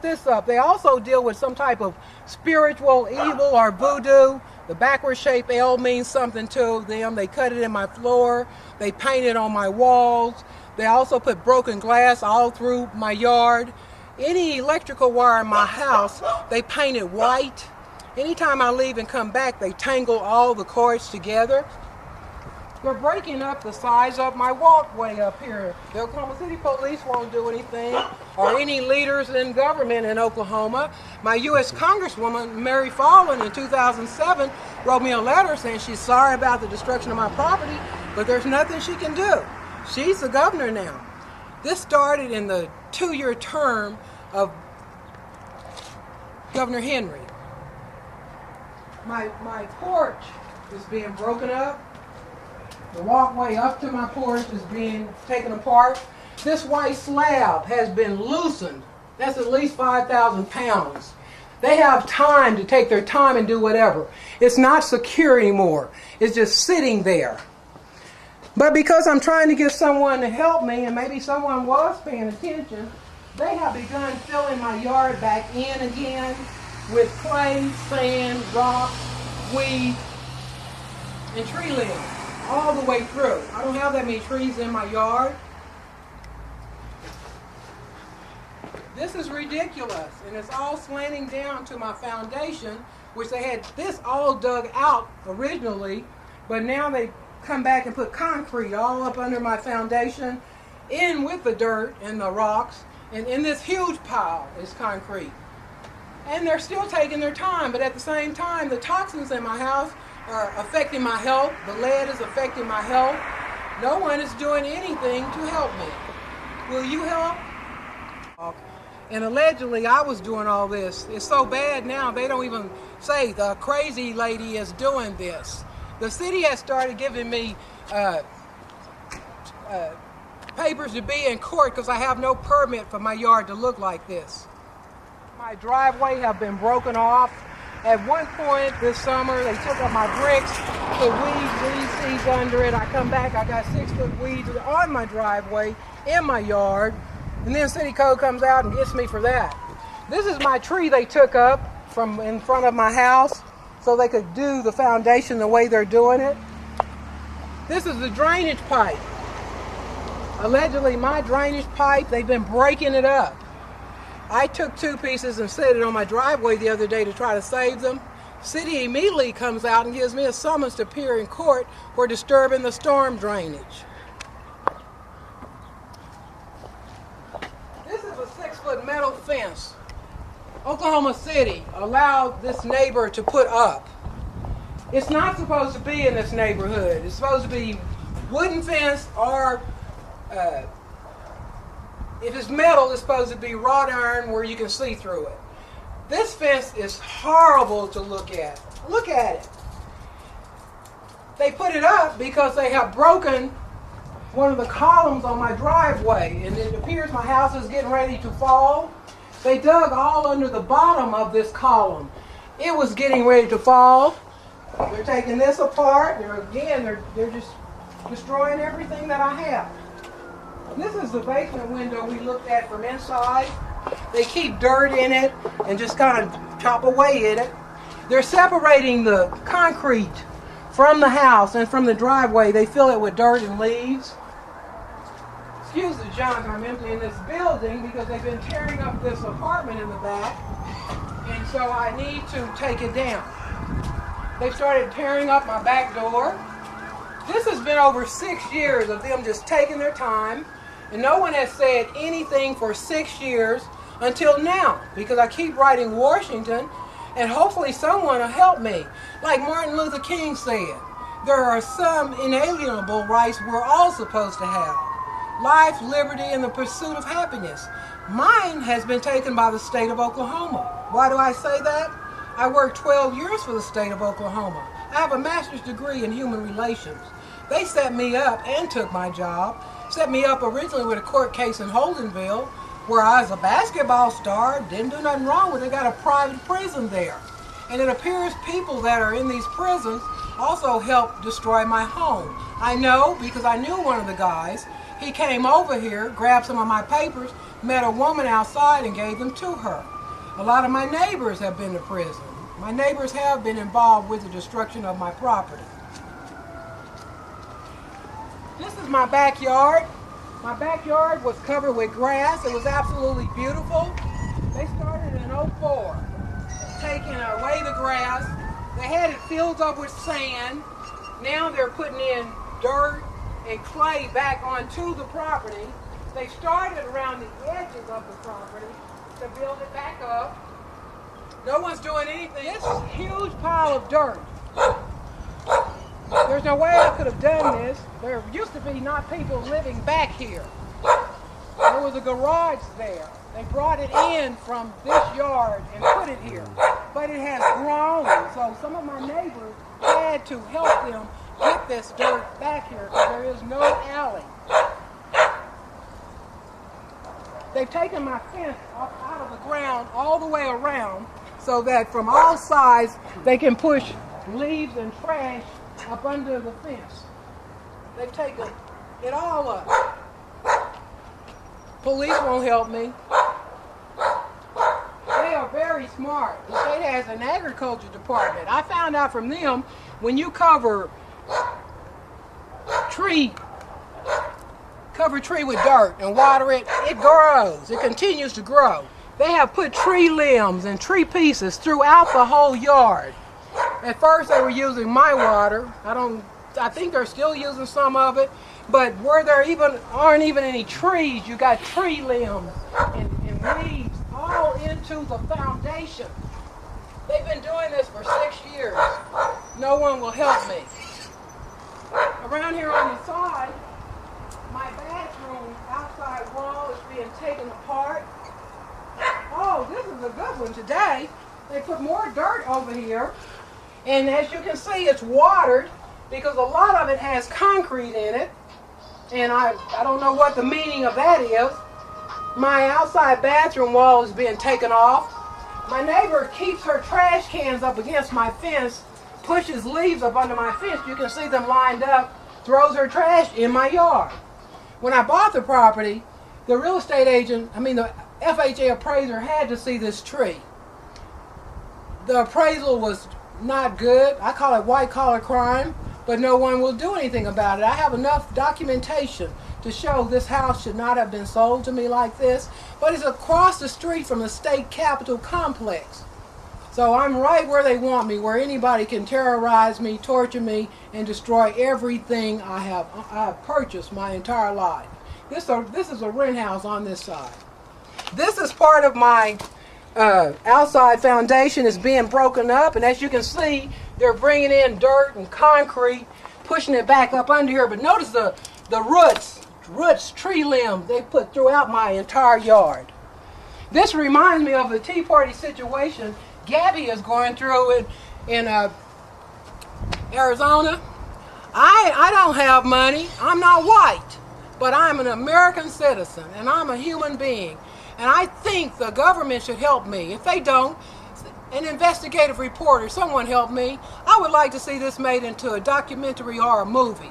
This up. They also deal with some type of spiritual evil or voodoo. The backward shape L means something to them. They cut it in my floor. They paint it on my walls. They also put broken glass all through my yard. Any electrical wire in my house, they paint it white. Anytime I leave and come back, they tangle all the cords together. They're breaking up the size of my walkway up here. The Oklahoma City Police won't do anything, or any leaders in government in Oklahoma. My U.S. Congresswoman, Mary Fallin, in 2007, wrote me a letter saying she's sorry about the destruction of my property, but there's nothing she can do. She's the governor now. This started in the 2-year term of Governor Henry. My porch is being broken up. The walkway up to my porch is being taken apart. This white slab has been loosened. That's at least 5,000 pounds. They have time to take their time and do whatever. It's not secure anymore. It's just sitting there. But because I'm trying to get someone to help me, and maybe someone was paying attention, they have begun filling my yard back in again with clay, sand, rocks, weeds, and tree limbs. All the way through. I don't have that many trees in my yard. This is ridiculous, and it's all slanting down to my foundation, which they had this all dug out originally, but now they come back and put concrete all up under my foundation, in with the dirt and the rocks, and in this huge pile is concrete. And they're still taking their time, but at the same time, the toxins in my house are affecting my health. The lead is affecting my health. No one is doing anything to help me. Will you help? And allegedly I was doing all this. It's so bad now they don't even say the crazy lady is doing this. The city has started giving me papers to be in court because I have no permit for my yard to look like this. My driveway have been broken off. At one point this summer, they took up my bricks, put weed seeds under it. I come back, I got 6-foot weeds on my driveway, in my yard, and then City Code comes out and gets me for that. This is my tree they took up from in front of my house so they could do the foundation the way they're doing it. This is the drainage pipe. Allegedly, my drainage pipe, they've been breaking it up. I took 2 pieces and set it on my driveway the other day to try to save them. City immediately comes out and gives me a summons to appear in court for disturbing the storm drainage. This is a 6-foot metal fence Oklahoma City allowed this neighbor to put up. It's not supposed to be in this neighborhood. It's supposed to be wooden fence or if it's metal, it's supposed to be wrought iron where you can see through it. This fence is horrible to look at. Look at it. They put it up because they have broken one of the columns on my driveway, and it appears my house is getting ready to fall. They dug all under the bottom of this column. It was getting ready to fall. They're taking this apart. They're just destroying everything that I have. This is the basement window we looked at from inside. They keep dirt in it and just kind of chop away at it. They're separating the concrete from the house and from the driveway. They fill it with dirt and leaves. Excuse the junk, I'm emptying this building because they've been tearing up this apartment in the back, and so I need to take it down. They've started tearing up my back door. This has been over 6 years of them just taking their time. And no one has said anything for 6 years until now, because I keep writing Washington, and hopefully someone will help me. Like Martin Luther King said, there are some inalienable rights we're all supposed to have. Life, liberty, and the pursuit of happiness. Mine has been taken by the state of Oklahoma. Why do I say that? I worked 12 years for the state of Oklahoma. I have a master's degree in human relations. They set me up and took my job. Set me up originally with a court case in Holdenville, where I was a basketball star, didn't do nothing wrong with it, got a private prison there. And it appears people that are in these prisons also helped destroy my home. I know because I knew one of the guys. He came over here, grabbed some of my papers, met a woman outside and gave them to her. A lot of my neighbors have been to prison. My neighbors have been involved with the destruction of my property. This is my backyard. My backyard was covered with grass. It was absolutely beautiful. They started in '04, taking away the grass. They had it filled up with sand. Now they're putting in dirt and clay back onto the property. They started around the edges of the property to build it back up. No one's doing anything. This is a huge pile of dirt. There's no way I could have done this. There used to be not people living back here. There was a garage there. They brought it in from this yard and put it here. But it has grown, so some of my neighbors had to help them get this dirt back here because there is no alley. They've taken my fence up out of the ground all the way around so that from all sides they can push leaves and trash up under the fence. They've taken it all up. Police won't help me. They are very smart. The state has an agriculture department. I found out from them when you cover tree with dirt and water it, it grows. It continues to grow. They have put tree limbs and tree pieces throughout the whole yard. At first they were using my water. I think they're still using some of it, but where there aren't even any trees, you got tree limbs and leaves all into the foundation. They've been doing this for 6 years. No one will help me. Around here on the side, my bathroom outside wall is being taken apart. Oh, this is a good one today. They put more dirt over here. And as you can see, it's watered because a lot of it has concrete in it. And I don't know what the meaning of that is. My outside bathroom wall is being taken off. My neighbor keeps her trash cans up against my fence, pushes leaves up under my fence. You can see them lined up, throws her trash in my yard. When I bought the property, the real estate agent, the FHA appraiser had to see this tree. The appraisal was not good. I call it white collar crime, but no one will do anything about it. I have enough documentation to show this house should not have been sold to me like this, but it's across the street from the state capitol complex. So I'm right where they want me, where anybody can terrorize me, torture me, and destroy everything I have purchased my entire life. This is a rent house on this side. This is part of my outside foundation is being broken up, and as you can see, they're bringing in dirt and concrete, pushing it back up under here. But notice the roots, tree limbs they put throughout my entire yard. This reminds me of the Tea Party situation Gabby is going through in Arizona. I don't have money. I'm not white, but I'm an American citizen, and I'm a human being. And I think the government should help me. If they don't, an investigative reporter, someone help me. I would like to see this made into a documentary or a movie.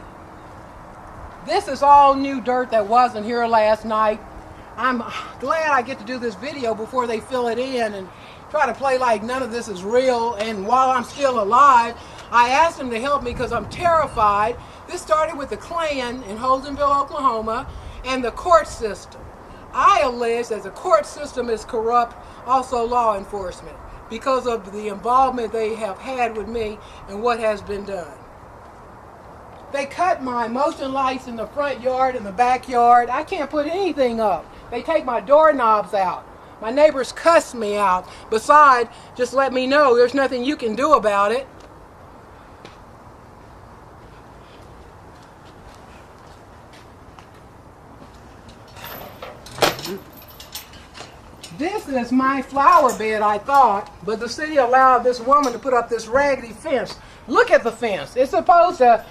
This is all new dirt that wasn't here last night. I'm glad I get to do this video before they fill it in and try to play like none of this is real. And while I'm still alive, I asked them to help me because I'm terrified. This started with the Klan in Holdenville, Oklahoma, and the court system. I allege that the court system is corrupt, also law enforcement, because of the involvement they have had with me and what has been done. They cut my motion lights in the front yard and the backyard. I can't put anything up. They take my doorknobs out. My neighbors cuss me out. Besides, just let me know there's nothing you can do about it. This is my flower bed, I thought, but the city allowed this woman to put up this raggedy fence. Look at the fence. It's supposed to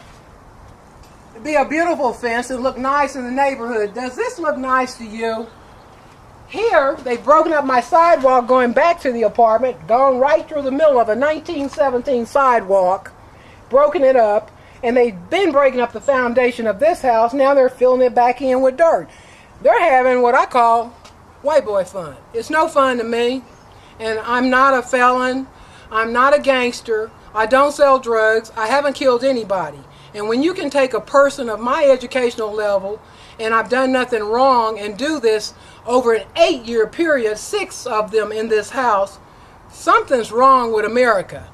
be a beautiful fence and look nice in the neighborhood. Does this look nice to you? Here, they've broken up my sidewalk going back to the apartment, gone right through the middle of a 1917 sidewalk, broken it up, and they've been breaking up the foundation of this house. Now they're filling it back in with dirt. They're having what I call White boy fun. It's no fun to me. And I'm not a felon. I'm not a gangster. I don't sell drugs. I haven't killed anybody. And when you can take a person of my educational level, and I've done nothing wrong, and do this over an 8-year period, 6 of them in this house, something's wrong with America.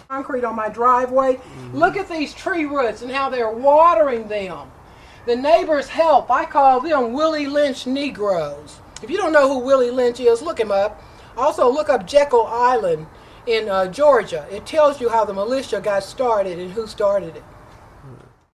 Concrete on my driveway. Look at these tree roots and how they're watering them. The neighbors help. I call them Willie Lynch Negroes. If you don't know who Willie Lynch is, look him up. Also look up Jekyll Island in Georgia. It tells you how the militia got started and who started it.